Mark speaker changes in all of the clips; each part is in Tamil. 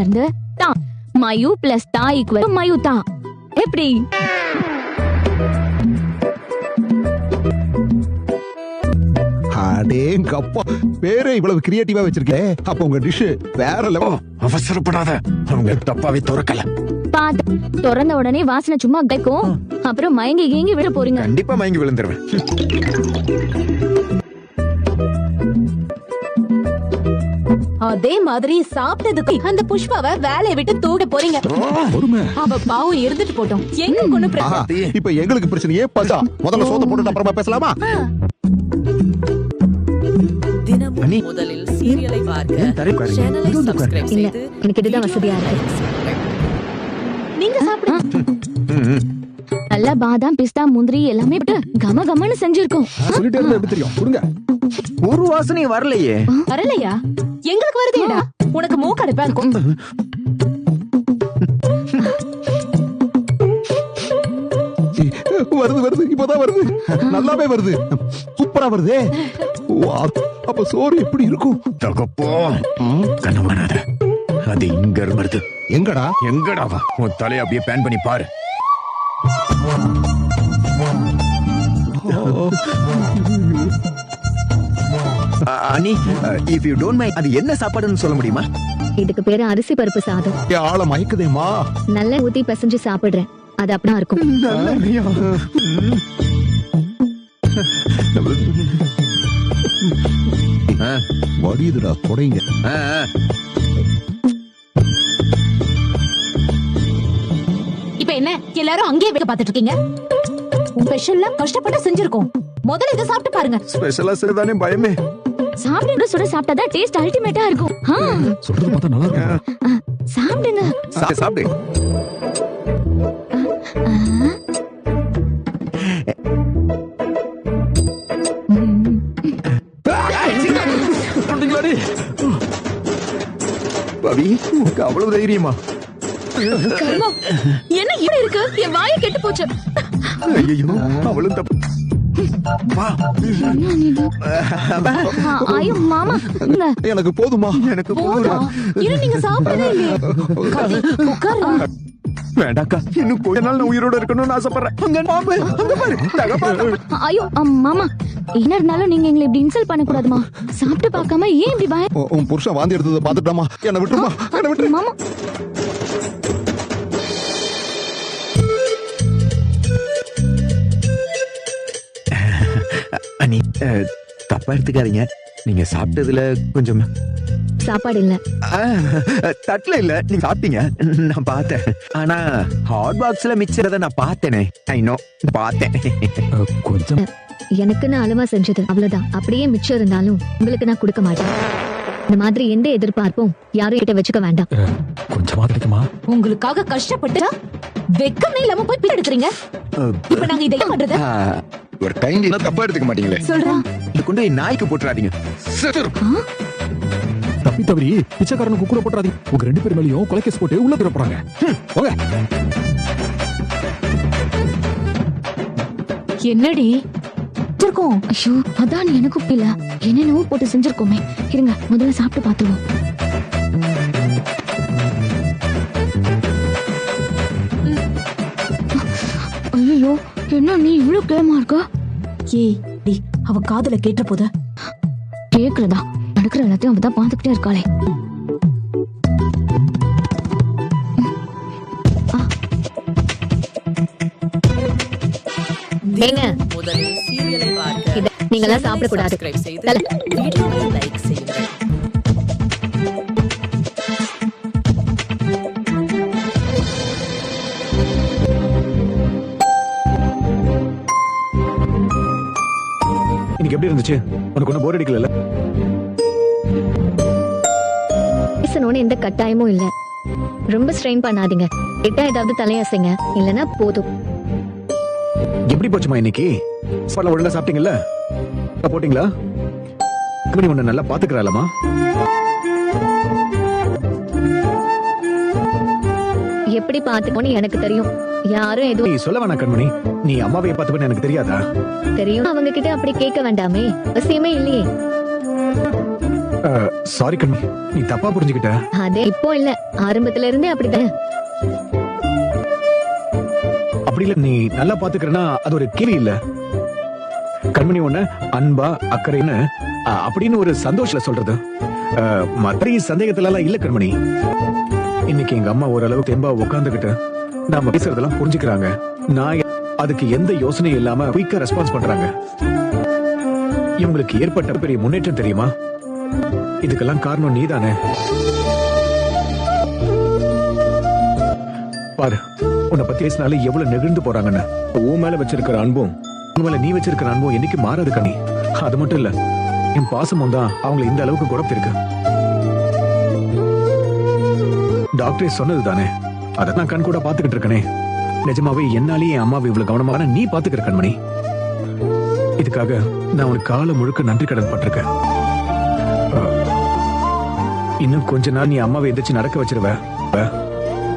Speaker 1: இருந்து தா மயு பிளஸ் தா ஈக்குவல் மயு தா. எப்படி?
Speaker 2: அடேங்கப்பா, பேரே இவ்வளவு கிரியேட்டிவா வச்சிருக்கேன். அப்ப உங்க டிஷ் வேற லெவல்.
Speaker 3: அவசரப்படாத, அவங்க தப்பாவே துறக்கல.
Speaker 1: பாத்து திறந்த உடனே வாசனை சும்மா கைக்கும். அப்புறம் மயங்கி கீங்கி விட போறீங்க.
Speaker 3: கண்டிப்பா மயங்கி விழுந்துருவேன்.
Speaker 4: அதே மாதிரி சாப்பிட்டதுக்கு அந்த புஷ்பாவை வேலையை விட்டு தூக்க போறீங்க. அவ பாவம் இருந்துட்டு போட்டோம். எங்க கொண்டு
Speaker 2: இப்ப எங்களுக்கு பிரச்சனையே பசா. முதல்ல சோத்த போட்டு அப்புறமா பேசலாமா?
Speaker 5: தினமும் முதலில் சீரியலை பார்க்க சேனலை சப்ஸ்கிரைப் செய்து
Speaker 1: எனக்கு இதுதான் வசதியா இருக்கு.
Speaker 4: நீங்க சாப்பிடுங்க.
Speaker 1: நல்ல பாதாம் பிஸ்தா முந்திரி எல்லாமே போட்டு கம கமன்னு செஞ்சிருக்கோம்.
Speaker 2: சொல்லிட்டே இருந்தா எப்படி தெரியும்? கொடுங்க.
Speaker 3: ஒரு வாசனை வரலையே.
Speaker 4: வரலையா? எங்களுக்கு வருதேடா. உனக்கு மூக்கடைப்பா இருக்கும்.
Speaker 2: வருது வருது, இப்பதான் வருது. நல்லாவே வருது, சூப்பரா வருதே. அப்ப சோறு எப்படி இருக்கும்?
Speaker 3: தகப்போ, கனவானது அது இங்க இருந்து வருது.
Speaker 2: எங்கடா?
Speaker 3: எங்கடாவா? உன் தலையை அப்படியே பேன் பண்ணி பாரு. அனி, இஃப் யூ டோன்ட் மைண்ட், அது என்ன சாப்பாடுன்னு சொல்ல முடியுமா?
Speaker 1: இதுக்கு பேரு அரிசி பருப்பு சாதம்.
Speaker 2: ஆள மயக்குதேமா.
Speaker 1: நல்ல ஊத்தி பசஞ்சு சாப்பிடுறேன். அது அப்படிதான் இருக்கும்.
Speaker 2: வடியுதுடா, தொடங்க.
Speaker 4: இப்ப என்ன எல்லாரும் அங்கேயே வேலை பார்த்துட்டு இருக்கீங்க? ஸ்பெஷல்லா கஷ்டப்பட்டு செஞ்சிருக்கோம். முதல்ல இதை சாப்பிட்டு பாருங்க.
Speaker 3: ஸ்பெஷலா செய்தானே பயமே.
Speaker 1: சாப்பிடுங்க, சுட சாப்பிட்டாதான் டேஸ்ட் அல்டிமேட்டா இருக்கும்.
Speaker 2: சொல்றது பார்த்தா நல்லா இருக்கு.
Speaker 1: சாப்பிடுங்க.
Speaker 3: சாப்பிடு. பவி, உனக்கு அவ்வளவு தைரியமா?
Speaker 4: என்ன இப்படி இருக்கு? என் வாயை கெட்டு போச்சு.
Speaker 3: ஐயோ, அவளும் தப்பு.
Speaker 1: ஐயோ மாமா,
Speaker 2: எனக்கு போதுமா?
Speaker 3: எனக்கு
Speaker 4: போதுமா? இரு, நீங்க சாப்பிடவே இல்லையே. உட்காருங்க.
Speaker 3: வேண்டாக்கா, இன்னும் கொஞ்ச நாள் நான் உயிரோட இருக்கணும்னு ஆசைப்படுறேன். அங்க பாம்பு, அங்க பாரு, தகப்பா.
Speaker 1: ஐயோ மாமா, என்ன இருந்தாலும் நீங்க எங்களை இப்படி இன்சல்ட் பண்ண கூடாதுமா. சாப்பிட்டு பார்க்காம ஏன் இப்படி பயம்?
Speaker 2: உன் புருஷன் வாந்தி எடுத்ததை பாத்துட்டாமா? என்ன விட்டுருமா, என்ன விட்டுரு
Speaker 1: மாமா.
Speaker 3: அனி, தப்பா எடுத்துக்காதீங்க. நீங்க சாப்பிட்டதுல கொஞ்சம்
Speaker 1: சாப்பாடு இல்ல,
Speaker 3: தட்டுல இல்ல, நீங்க சாப்பிட்டீங்க, நான் பார்த்தேன். ஆனா ஹாட் பாக்ஸ்ல மிச்சறத நான் பார்த்தேனே. ஐ நோ, பார்த்தேன். கொஞ்சம்
Speaker 1: எனக்குன்னு அளவா செஞ்சது அவ்வளவுதான். அப்படியே மிச்சம் இருந்தாலும் உங்களுக்கு நான் கொடுக்க மாட்டேன். இந்த மாதிரி எந்த எதிர்பார்ப்பும் யாரும் கிட்ட வச்சுக்க வேண்டாம்.
Speaker 3: கொஞ்சமா கிடைக்குமா?
Speaker 4: உங்களுக்காக கஷ்டப்பட்டு வெக்கமே இல்லாம போய் பிச்சை எடுக்கிறீங்க. இப்ப நாங்க இதை பண்றது?
Speaker 3: ஒரு கைண்ட் தப்பா எடுத்துக்க மாட்டீங்களே.
Speaker 4: சொல்றா,
Speaker 3: இது கொண்டு நாய்க்கு போட்டுறாதீங்க.
Speaker 6: தப்பி தவறி பிச்சைக்காரனு குக்குற போட்டுறாதீங்க. உங்க 2 பேர் மேலயும் கொலை கேஸ் போட்டு உள்ள தர போறாங்க.
Speaker 4: என்னடி இருக்கும்?
Speaker 1: ஐயோ, அதான் எனக்கும் புரியல. என்னென்னவோ போட்டு செஞ்சிருக்கோமே. இருங்க, முதல்ல சாப்பிட்டு பாத்துருவோம். ஐயோ, என்ன நீ இவ்வளவு கேமா இருக்க?
Speaker 4: ஏய் டி, அவ காதுல கேட்ட போது
Speaker 1: கேக்குறதா? நடக்கிற எல்லாத்தையும் அவதான் பாத்துக்கிட்டே இருக்காளே.
Speaker 5: முதலில் சீரியலை பார்க்க
Speaker 1: நீங்களாம் சாப்பிட கூடாது.
Speaker 5: சப்ஸ்கிரைப் செய்து வீடியோவை லைக் செய்யுங்கள்.
Speaker 6: இன்னைக்கு எப்படி இருந்துச்சு? உனக்கு ஒன்னும் போர் அடிக்கல?
Speaker 1: பேசணும்னு எந்த கட்டாயமும் இல்ல. ரொம்ப ஸ்ட்ரெயின் பண்ணாதீங்க. கிட்ட ஏதாவது தலையாசைங்க, இல்லனா போதும்.
Speaker 6: எப்படி போச்சுமா இன்னைக்கு? சாப்பாடுல ஒழுங்கா சாப்பிட்டீங்கல்ல? போட்டீங்களா? கம்பெனி உன்னை நல்லா பாத்துக்கிறாளமா?
Speaker 1: எப்படி பாத்துக்கோன்னு எனக்கு தெரியும். யாரும் எதுவும்
Speaker 6: நீ சொல்ல வேணாம் கண்மணி. நீ அம்மாவைய பாத்துப்பேன்னு எனக்கு தெரியாதா?
Speaker 1: தெரியும். அவங்க கிட்ட அப்படி கேட்க வேண்டாமே, அவசியமே இல்லையே.
Speaker 6: சாரி கண்ணி, நீ தப்பா புரிஞ்சுக்கிட்ட.
Speaker 1: அதே இப்போ இல்ல, ஆரம்பத்துல இருந்தே அப்படித்தானே.
Speaker 6: அப்படி இல்ல, நீ நல்லா பாத்துக்கிறனா அது ஒரு கேள்வி இல்ல. கண்மணி ஒண்ணு அன்பா அக்கறைன்னு அப்படின்னு ஒரு சந்தோஷத்துல சொல்றது. மற்ற சந்தேகத்துல எல்லாம் இல்ல கண்மணி. இன்னைக்கு எங்க அம்மா ஓரளவு தெம்பா உட்காந்துக்கிட்டு நாம பேசுறதெல்லாம் புரிஞ்சுக்கிறாங்க. நான் அதுக்கு எந்த யோசனையும் இல்லாம குயிக்கா ரெஸ்பான்ஸ் பண்றாங்க. இவங்களுக்கு ஏற்பட்ட பெரிய முன்னேற்றம் தெரியுமா? இதுக்கெல்லாம் காரணம் நீதானே. பாரு, உன்னை பத்தி பேசினாலே எவ்வளவு நெகிழ்ந்து போறாங்கன்னு. உன் மேல வச்சிருக்கிற அன்பும் உன் மேல நீ வச்சிருக்கிற அன்பும் என்னைக்கு மாறாது கண்ணி. அது மட்டும் இல்ல, என் பாசமும் தான் அவங்களை இந்த அளவுக்கு குறைப்பிருக்கு. டாக்டரே சொன்னது தானே, அதை நான் கண் கூட பாத்துக்கிட்டு இருக்கனே. நிஜமாவே என்னாலேயே என் அம்மாவை இவ்வளவு கவனமாக நீ பாத்துக்கிற கண்மணி. இதுக்காக நான் உனக்கு காலம் முழுக்க நன்றி கடன் பட்டிருக்கேன். இன்னும் கொஞ்ச நாள் நீ அம்மாவை எந்திரிச்சு நடக்க வச்சிருவ.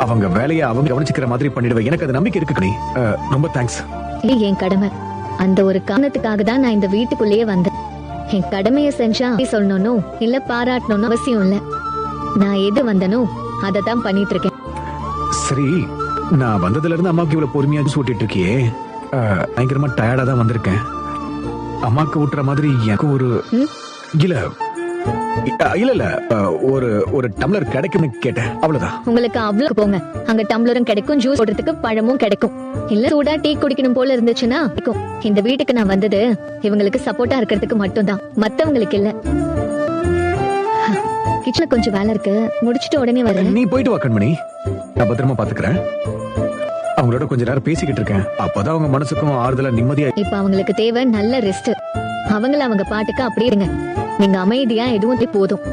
Speaker 6: அவங்க வேலையை அவங்க கவனிச்சுக்கிற மாதிரி பண்ணிடுவேன். எனக்கு அது நம்பிக்கை இருக்கு கண்ணி. ரொம்ப தேங்க்ஸ்.
Speaker 1: இது என் கடமை. அந்த ஒரு காரணத்துக்காக தான் நான் இந்த வீட்டுக்குள்ளேயே வந்தேன். என் கடமையை செஞ்சா சொல்லணும்னோ இல்ல பாராட்டணும்னு அவசியம் இல்ல. நான் எது வந்தனோ அதை தான் பண்ணிட்டு இருக்கேன்.
Speaker 6: சரி, நான் வந்ததுல இருந்து அம்மாவுக்கு இவ்வளவு பொறுமையா சூட்டிட்டு இருக்கியே, பயங்கரமா டயர்டா தான் வந்திருக்கேன். அம்மாக்கு ஊட்டுற மாதிரி எனக்கு ஒரு இல்ல இல்ல இல்ல ஒரு டம்ளர் கிடைக்கும்னு கேட்டேன், அவ்வளவுதான்.
Speaker 1: உங்களுக்கு அவ்வளவு போங்க, அங்க டம்ளரும் கிடைக்கும், ஜூஸ் போடுறதுக்கு பழமும் கிடைக்கும். இல்ல சூடா டீ குடிக்கணும் போல இருந்துச்சுன்னா கிடைக்கும். இந்த வீட்டுக்கு நான் வந்தது இவங்களுக்கு சப்போர்ட்டா இருக்கிறதுக்கு மட்டும்தான், மத்தவங்களுக்கு இல்ல. கிச்சன்ல கொஞ்சம் வேலை இருக்கு, முடிச்சிட்டு உடனே வரேன்.
Speaker 6: நீ போயிட்டு வா கண்மணி, நான் பத்திரமா பாத்துக்கிறேன். அவங்களோட கொஞ்ச நேரம் பேசிக்கிட்டு இருக்கேன், அப்பதான் அவங்க மனசுக்கும் ஆறுதலா நிம்மதியா.
Speaker 1: இப்ப அவங்களுக்கு தேவை நல்ல ரெஸ்ட். அவங்கள அவங்க பாட்டுக்கு அப்படியே இருங்க. நீங்க அமைதியா எதுவும் போதும்,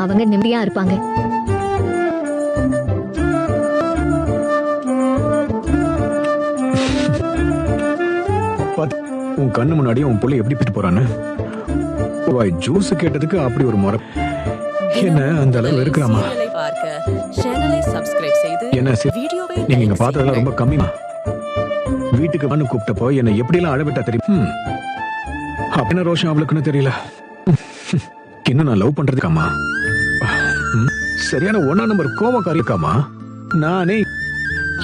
Speaker 1: அவங்க நிம்மதியா இருப்பாங்க.
Speaker 6: உன் கண்ணு முன்னாடி உன் புள்ள எப்படி பிட்டு போறான்னு. ஜூஸ் கேட்டதுக்கு அப்படி ஒரு முறை என்ன அந்த அளவு இருக்கிறாமா? என்ன நீங்க இங்க பார்த்ததெல்லாம் ரொம்ப கம்மிமா. வீட்டுக்கு வந்து கூப்பிட்டப்போ என்ன எப்படி எல்லாம் அழவிட்டா தெரியும். அப்படின்னா ரோஷம் அவளுக்குன்னு தெரியல. இன்னும் நான் லவ் பண்றதுக்காமா சரியான 1ஆம் நம்பர் கோவக்காரி இருக்காமா. நானே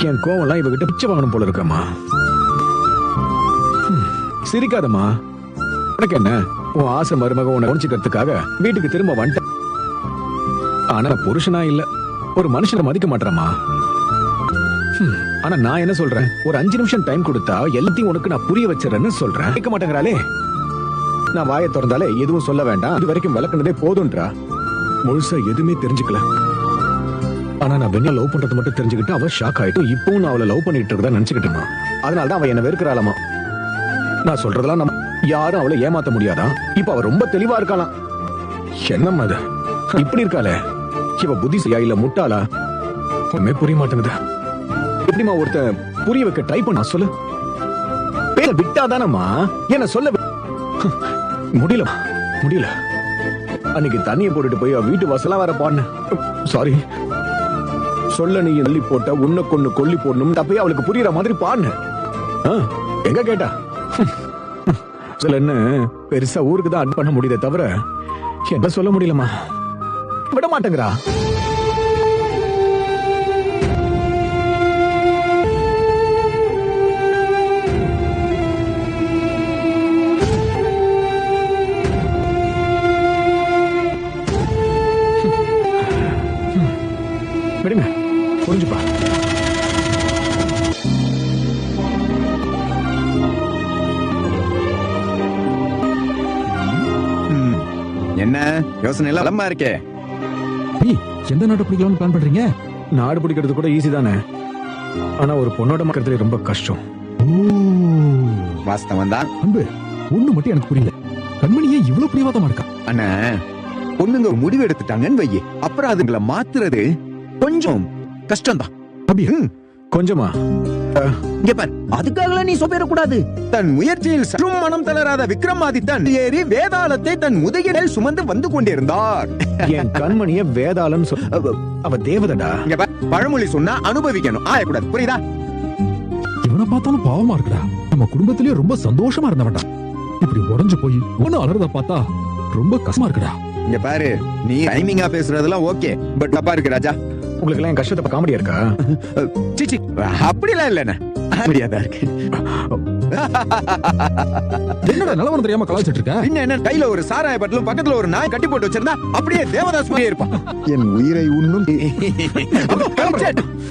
Speaker 6: என் கோவம்லாம் இவகிட்ட பிச்சை வாங்கணும் போல இருக்காமா. சிரிக்காதம்மா, உனக்கு என்ன, உன் ஆசை மருமக உன்னை கவனிச்சுக்கிறதுக்காக வீட்டுக்கு திரும்ப வந்துட்டேன். ஆனா புருஷனா இல்ல, ஒரு மனுஷனை மதிக்க மாட்டேறமா. ஆனா நான் என்ன சொல்றேன், ஒரு 5 நிமிஷம் டைம் கொடுத்தா எல்லாத்தையும் உனக்கு நான் புரிய வச்சிடறேன்னு சொல்றேன். கேட்க மாட்டேங்கிறாளே. நான் வாயை திறந்தாலே எதுவும் சொல்ல வேண்டாம், இது வரைக்கும் விளக்குனதே போதும்ன்றா. முழுசா எதுவுமே தெரிஞ்சுக்கல. ஆனா நான் வெண்ணா லவ் பண்றது மட்டும் தெரிஞ்சுக்கிட்டு அவ ஷாக் ஆயிட்டு இப்பவும் நான் அவளை லவ் பண்ணிட்டு இருக்கதா நினைச்சுக்கிட்டு இருந்தான். அதனாலதான் அவ என்ன வெறுக்கிறாளாமா. நான் சொல்றதெல்லாம் நம்ம யாரும் அவளை ஏமாத்த முடியாதான். இப்ப அவ ரொம்ப தெளிவா இருக்காளாம். என்னம்மா அது இப்படி இருக்காளே, இவ புத்திசியா இல்ல முட்டாளா ஒண்ணுமே புரிய மாட்டேங்குது. எப்படிமா ஒருத்த புரிய வைக்க ட்ரை பண்ணா சொல்லு. பேர விட்டாதானம்மா என்ன சொல்ல முடியல. அன்னைக்கு தண்ணியை போட்டுட்டு போய் வீட்டு வாசலா வர பான்னு. சாரி, சொல்ல நீ எள்ளி போட்ட உன்னை கொண்டு கொல்லி போடணும் தப்பையே அவளுக்கு புரியுற மாதிரி பான்னு. எங்க கேட்டா சொல்லன்னு பெருசா ஊருக்கு தான் அன் பண்ண முடியுதே தவிர என்ன சொல்ல முடியலமா. விட மாட்டேங்கிறா. விடுங்க, புரிஞ்சுப்பா.
Speaker 3: என்ன யோசனை எல்லாம் பலமா இருக்கே.
Speaker 6: எந்த நாடு பிடிக்கலாம்னு பிளான் பண்றீங்க? நாடு பிடிக்கிறது கூட ஈஸி தானே, ஆனா ஒரு பொண்ணோட மக்கள் ரொம்ப கஷ்டம்.
Speaker 3: வாஸ்தவம் தான்.
Speaker 6: அன்பு, ஒண்ணு மட்டும் எனக்கு புரியல, கண்மணியே இவ்வளவு பிடிவாதமா இருக்கா?
Speaker 3: அண்ணா, பொண்ணுங்க ஒரு முடிவு எடுத்துட்டாங்கன்னு வையே, அப்புறம் அதுங்களை மாத்துறது கொஞ்சம் கஷ்டம்தான்.
Speaker 6: அப்படியே கொஞ்சமா
Speaker 3: இங்க பாரு, அதுக்காக நீ சொப்பேறக்கூடாது. தன் முயற்சியில் சற்றும் மனம் தளராத விக்ரமாதித்தன் ஏறி வேதாளத்தை தன் முதுகில் சுமந்து வந்து கொண்டிருந்தார்.
Speaker 6: என் கண்மணிய வேதாளம் அவ தேவதடா.
Speaker 3: இங்க பாரு, பழமொழி சொன்னா அனுபவிக்கணும், ஆயக்கூடாது, புரியுதா?
Speaker 6: இவனை பார்த்தாலும் பாவமா இருக்குடா. நம்ம குடும்பத்திலேயே ரொம்ப சந்தோஷமா இருந்தவன்டா, இப்படி உடஞ்சு போய் ஒண்ணு அலறத பார்த்தா ரொம்ப கஷ்டமா இருக்குடா.
Speaker 3: இங்க பாரு, நீ டைமிங்கா பேசுறதெல்லாம் ஓகே, பட் தப்பா இருக்கு ராஜா.
Speaker 6: உங்களுக்கு எல்லாம் என் கஷ்டத்தை காமெடியா இருக்கா?
Speaker 3: சிச்சி, அப்படிலாம் இல்லண்ணே, அப்படியாதான் இருக்கு.
Speaker 2: என்னடா நிலவரம் தெரியாம கலாச்சிட்டு இருக்க?
Speaker 3: பின்ன என்ன, கையில ஒரு சாராய பட்டலும் பக்கத்துல ஒரு நாய் கட்டி போட்டு வச்சிருந்தா அப்படியே தேவதாஸ் மாதிரியே இருப்பான்.
Speaker 2: என் உயிரை உண்ணும்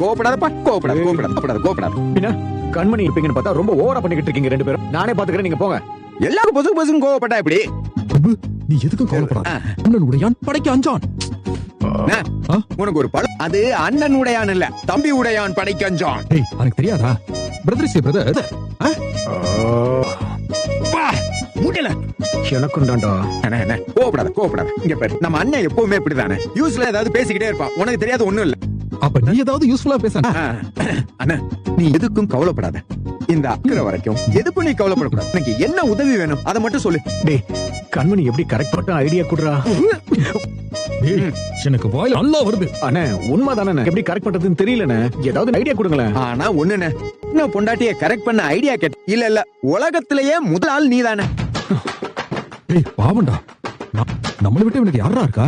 Speaker 3: கோபப்படாதப்பா, கோபப்படாத.
Speaker 6: பின்ன கண்மணி இருப்பீங்கன்னு பார்த்தா ரொம்ப ஓவரா பண்ணிக்கிட்டு இருக்கீங்க ரெண்டு பேரும். நானே பாத்துக்கிறேன், நீங்க போங்க.
Speaker 3: எல்லாரும் பொசுக்கு கோவப்பட்டா எப்படி?
Speaker 2: நீ எதுக்கும் கவலைப்படாத. அண்ணன் உடையான் படைக்க அஞ்சான்.
Speaker 3: அண்ணா, உனக்கு ஒரு படம், அது அண்ணன் உடையான் இல்ல, தம்பி உடையான் படைக்கஞ்சான்.
Speaker 2: ஏய், எனக்கு தெரியாதா? பிரதர் சே பிரதர்.
Speaker 3: முடியல
Speaker 6: எனக்கும் தான்டா.
Speaker 3: என்ன கோவப்படாத. இங்க பாரு, நம்ம அண்ணன் எப்பவுமே இப்படிதானே, யூஸ்ல ஏதாவது பேசிக்கிட்டே இருப்பான். உனக்கு தெரியாது ஒண்ணும் இல்ல.
Speaker 2: அப்ப நீ ஏதாவது யூஸ்ஃபுல்லா பேச.
Speaker 3: அண்ணா, நீ எதுக்கும் கவலைப்படாத. இந்த அக்கறை வரைக்கும் எதுக்கும் நீ கவலைப்படக்கூடாது. எனக்கு என்ன உதவி வேணும் அதை மட்டும் சொல்லு.
Speaker 6: டேய், கண்மணி எப்படி கரெக்ட் மட்டும் ஐடியா குடுறா.
Speaker 2: எனக்கு வாயில் நல்லா வருது.
Speaker 6: அண்ணே உண்மைதானே, எப்படி கரெக்ட் பண்றதுன்னு தெரியலண்ணே. ஏதாவது ஐடியா கொடுங்களேன்.
Speaker 3: ஆனா ஒண்ணுண்ணே, நான் பொண்டாட்டிய கரெக்ட் பண்ண ஐடியா கேட்ட. இல்ல உலகத்திலேயே முதல் ஆள் நீதானே.
Speaker 2: ஏய் பாவண்டா, நம்மளை விட்டு இவனுக்கு யாரா இருக்கா?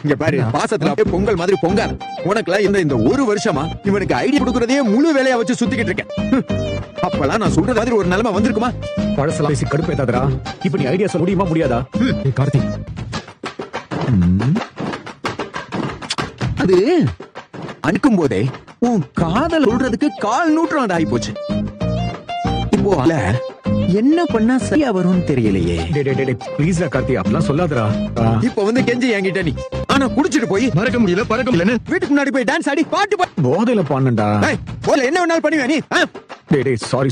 Speaker 3: இங்க பாரு, பாசத்துல அப்படியே பொங்கல் மாதிரி பொங்காத. உனக்குலாம் இந்த ஒரு வருஷமா இவனுக்கு ஐடியா கொடுக்கறதே முழு வேலையா வச்சு சுத்திக்கிட்டு இருக்கேன். அப்பெல்லாம் நான் சொல்ற மாதிரி ஒரு நிலைமை வந்திருக்குமா?
Speaker 6: பழசெல்லாம் பேசி கடுப்பேத்தாதடா. இப்ப நீ ஐடியா சொல்ல முடியுமா முடியாதா?
Speaker 2: ஏய் கார்த்திக்,
Speaker 3: அது அனுக்கும் போதே உன் காதல் சொல்றதுக்கு 1/4 நூற்றாண்டு ஆகி போச்சு. இப்போ அல்ல என்ன பண்ணா சரியா வரும்னு தெரியலையே.
Speaker 6: ப்ளீஸ்டா கார்த்தி, அப்படிலாம் சொல்லாதடா.
Speaker 3: இப்ப வந்து கெஞ்சி என்கிட்ட நீ, ஆனா குடிச்சிட்டு போய்
Speaker 2: மறக்க முடியலன்னு
Speaker 3: வீட்டுக்கு முன்னாடி போய் டான்ஸ் ஆடி பாட்டு பாடு.
Speaker 6: போதையில பாடுனேன்டா.
Speaker 3: போல என்ன வேணாலும் பண்ணுவ நீ.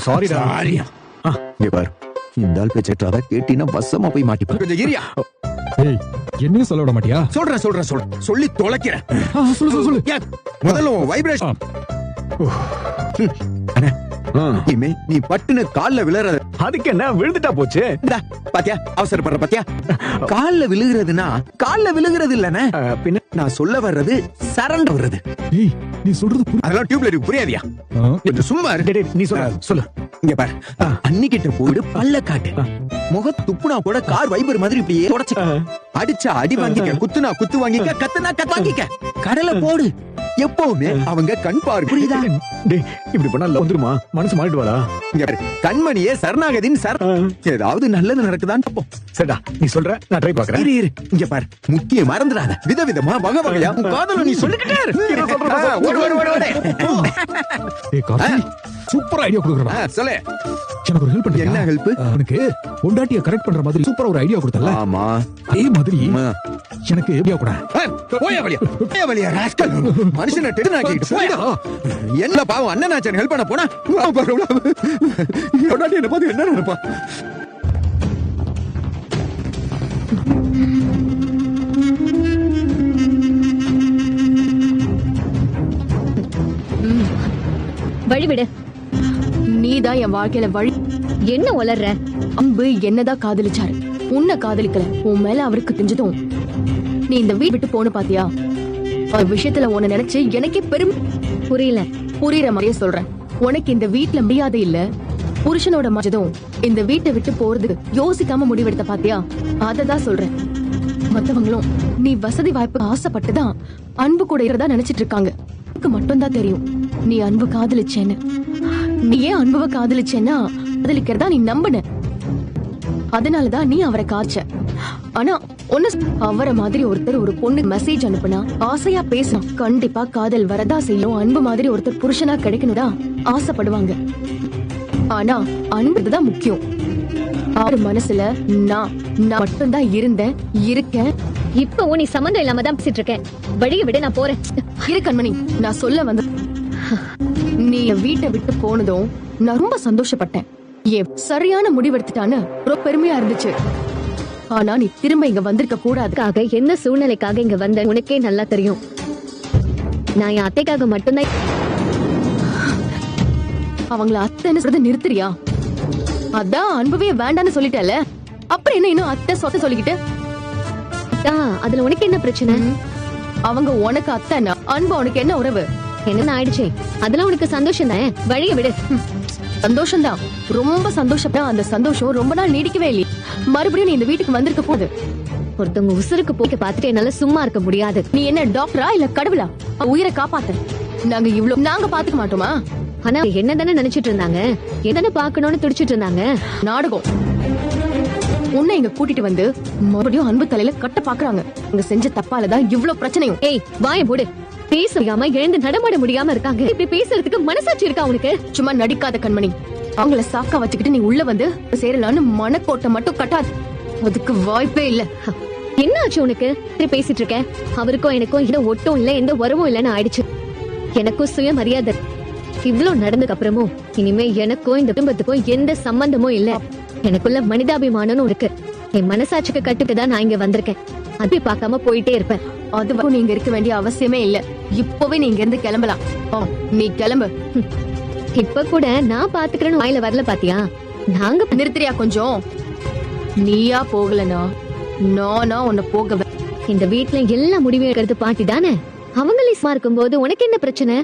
Speaker 6: சாரிடா.
Speaker 3: இங்க பாரு, இந்த ஆள் பேச்சட்டாத கேட்டினா வசமா போய் மாட்டிப்ப. கொஞ்சம் இரியா.
Speaker 2: ஏய், என்னையும் சொல்ல விட மாட்டியா?
Speaker 3: சொல்றேன் சொல்லி தொலைக்கிறேன்.
Speaker 2: சொல்லு.
Speaker 3: முதல்ல வைப்ரேஷன். இனிமே நீ பட்டுன்னு கால்ல விழுறது.
Speaker 6: அதுக்கு என்ன, விழுந்துட்டா போச்சு.
Speaker 3: பாத்தியா, அவசரப்படுற பாத்தியா? கால்ல விழுகிறதுனா கால்ல விழுகிறது இல்லனே,
Speaker 6: பின்ன
Speaker 3: நான் சொல்ல வர்றது சரண்ட வர்றது.
Speaker 2: ஏய், நீ சொல்றது
Speaker 3: அதெல்லாம் டியூப்லைட் புரியாதியா? கொஞ்சம் சும்மா இரு.
Speaker 6: நீ சொல்லு.
Speaker 3: இங்க பாரு, அன்னிக்கிட்ட போயிட்டு பல்ல காட்டு. முக துப்புனா கூட கார் வைபர் மாதிரி இப்படியே உடைச்சு. அடிச்சா அடி வாங்கிக்க, குத்துனா குத்து வாங்கிக்க, கத்துனா கத்து வாங்கிக்க. கடலை போடு. எப்பவுமே அவங்க கண் பாரு, புரியுதா?
Speaker 6: டேய், இப்படி பண்ணா வந்துருமா? மனசு மாறிடுவாளா?
Speaker 3: இங்க பாரு, கண்மணியே சரணாகதின் ஏதாவது நல்லது நடக்குதான்னு பாப்போம்.
Speaker 6: சரிடா, நீ சொல்ற, நான் ட்ரை பாக்குறேன்.
Speaker 3: இரு இங்க பாரு, முக்கிய மறந்துடாத. விதவிதமா வகை வகையா உன் காதல நீ சொல்லிக்கிட்டே இரு.
Speaker 2: ஏய் கார்த்திக், சூப்பர் ஐடியா கொடுக்குறடா.
Speaker 3: சொல்லு.
Speaker 2: எனக்கு ஒரு ஹெல்ப் பண்ணு.
Speaker 3: என்ன ஹெல்ப்?
Speaker 2: உனக்கு பொண்டாட்டிய கரெக்ட் பண்ற மாதிரி சூப்பரா ஒரு ஐடியா கொடுத்தல.
Speaker 3: ஆமா,
Speaker 2: அதே மாதிரி எனக்கு ஐடியா கூட.
Speaker 3: மனுஷனை டென்ஷன் போயா. என்ன பாவம், அண்ணனாச்சன் ஹெல்ப் பண்ண போனா என்ன பார்த்து என்ன நினைப்பா?
Speaker 1: வழி விடு.
Speaker 4: நீதான் என் வாழ்க்கையில வழி.
Speaker 1: என்ன உளர்ற?
Speaker 4: அன்பு என்னதான் காதலிச்சாரு, உன்னை காதலிக்கல. உன் மேல அவருக்கு தெரிஞ்சதும் நீ இந்த வீடு விட்டு போன பாத்தியா? ஒரு விஷயத்துல உன்னை நினைச்சு எனக்கே பெரும்
Speaker 1: புரியல.
Speaker 4: புரியுற மாதிரியே சொல்றேன். உனக்கு இந்த வீட்டுல மரியாதை இல்ல. புருஷனோட மஜதும் இந்த வீட்டை விட்டு போறதுக்கு யோசிக்காம முடிவெடுத்த பாத்தியா? அததான் சொல்றேன். மத்தவங்களும் நீ வசதி வாய்ப்பு ஆசைப்பட்டுதான் அன்பு கூட இருக்கிறதா நினைச்சிட்டு இருக்காங்க. எனக்கு மட்டும்தான் தெரியும் நீ அன்பு காதலிச்சேன்னு. நீ ஏன் அன்புவ காதலிச்சேன்னா காதலிக்கிறதா நீ நம்பின. அதனாலதான் நீ அவரை காய்ச்ச. ஆனா ஒன்னு, அவரை மாதிரி ஒருத்தர் ஒரு பொண்ணு மெசேஜ் அனுப்புனா ஆசையா பேசணும். கண்டிப்பா காதல் வரதா செய்யும். அன்பு மாதிரி ஒருத்தர் புருஷனா கிடைக்கணும்டா ஆசைப்படுவாங்க. ஆனா அன்புதான் முக்கியம். அவரு மனசுல நான் மட்டும்தான் இருந்தேன், இருக்கேன்.
Speaker 1: இப்போ நீ சம்மந்தம் இல்லாம தான் பேசிட்டு இருக்கேன். வழியை விட, நான் போறேன்.
Speaker 4: இரு கண்மணி, நான் சொல்ல வந்து, நீ என் வீட்டை விட்டு போனதும் நான் ரொம்ப சந்தோஷப்பட்டேன். சரியான முடிவெடுத்துட்டான்னு ரொம்ப பெருமையா இருந்துச்சு. ஆனா நீ திரும்ப இங்க வந்திருக்க கூடாது.
Speaker 1: என்ன சூழ்நிலைக்காக இங்க வந்த உனக்கே நல்லா தெரியும். நான் என் அத்தைக்காக மட்டும்தான்.
Speaker 4: அவங்கள அத்தைன்னு சொல்றத நிறுத்துறியா? அதான் அன்பவே வேண்டான்னு சொல்லிட்டல, அப்புறம் என்ன இன்னும் அத்தை சொத்த சொல்லிக்கிட்டு?
Speaker 1: அதுல உனக்கு என்ன பிரச்சனை?
Speaker 4: அவங்க உனக்கு அத்தைன்னா அன்பு உனக்கு என்ன உறவு?
Speaker 1: என்ன ஆயிடுச்சு? அதெல்லாம் உனக்கு சந்தோஷம் தான். வழியை விடு.
Speaker 4: சந்தோஷம் தான், ரொம்ப சந்தோஷம். அந்த சந்தோஷம் ரொம்ப நாள் நீடிக்கவே இல்லை. மறுபடியும் நீ இந்த வீட்டுக்கு வந்திருக்க போது
Speaker 1: ஒருத்தவங்க உசுருக்கு போக்க பார்த்துட்டு என்னால சும்மா இருக்க முடியாது.
Speaker 4: நீ என்ன டாக்டரா இல்ல கடவுளா? உயிரை காப்பாத்த நாங்க பாத்துக்க மாட்டோமா?
Speaker 1: ஆனா என்ன தானே நினைச்சிட்டு இருந்தாங்க, எதனை பாக்கணும்னு துடிச்சிட்டு இருந்தாங்க.
Speaker 4: நாடகம். உன்னை இங்க கூட்டிட்டு வந்து மறுபடியும் அன்பு தலையில கட்ட பாக்குறாங்க. இங்க செஞ்ச தப்பாலதான் இவ்ளோ பிரச்சனையும்.
Speaker 1: ஏய் வாயை போடு. பேச முடியாம எழுந்து நடமாட முடியாம இருக்காங்க. இப்படி பேசுறதுக்கு மனசாட்சி இருக்கா உனக்கு?
Speaker 4: சும்மா நடிக்காத கண்மணி. அவங்கள சாக்கா வச்சுக்கிட்டு நீ உள்ள வந்து சேரலான்னு மனக்கோட்டை மட்டும் கட்டாது. அதுக்கு வாய்ப்பே இல்ல.
Speaker 1: என்ன ஆச்சு உனக்கு? இப்படி பேசிட்டு இருக்க. அவருக்கும் எனக்கும் எந்த ஒட்டும் இல்ல, எந்த உறவும் இல்லன்னு ஆயிடுச்சு. எனக்கும் சுயமரியாதை. இவ்ளோ நடந்ததுக்கு அப்புறமும் இனிமே எனக்கும் இந்த குடும்பத்துக்கும் எந்த சம்பந்தமும் இல்ல. எனக்குள்ள மனிதாபிமானம்னு இருக்கு. என் மனசாட்சிக்கு கட்டுக்குதான் நான் இங்க வந்திருக்கேன். அது பார்க்காம போயிட்டே இருப்பேன்.
Speaker 4: அது வரைக்கும் நீங்க இருக்க வேண்டிய அவசியமே இல்ல. இப்பவே நீங்க இருந்து கிளம்பலாம். நீ கிளம்பு.
Speaker 1: இப்ப கூட நான் பாத்துக்கிறேன்னு வாயில வரல பாத்தியா? நாங்க
Speaker 4: நிறுத்துறியா கொஞ்சம்? நீயா போகலனா நானா உன்னை போக.
Speaker 1: இந்த வீட்ல எல்லா முடிவும் எடுக்கிறது பாட்டி தானே. அவங்களே சும்மா இருக்கும்போது உனக்கு என்ன பிரச்சனை?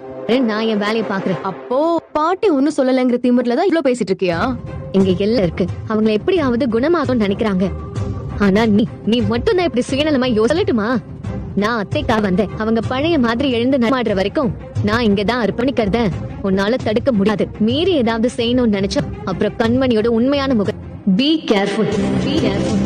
Speaker 1: நான் என் வேலையை பாக்குறேன்.
Speaker 4: அப்போ பாட்டி ஒன்னும் சொல்லலங்கிற திமிர்லதான் இவ்ளோ பேசிட்டு இருக்கியா?
Speaker 1: இங்க எல்லாம் இருக்கு. அவங்களை எப்படியாவது குணமாகும் நினைக்கிறாங்க. ஆனா நீ மட்டும் தான் இப்படி சுயநலமா சொல்லட்டுமா? நான் அத்தைக்கா வந்தேன். அவங்க பழைய மாதிரி எழுந்து நடமாடுற வரைக்கும் நான் இங்கதான் அர்ப்பணிக்கிறத உன்னால தடுக்க முடியாது. மீறி ஏதாவது செய்யணும்னு நினைச்சா அப்புறம் கண்மணியோட உண்மையான முகம். Be careful. Be careful.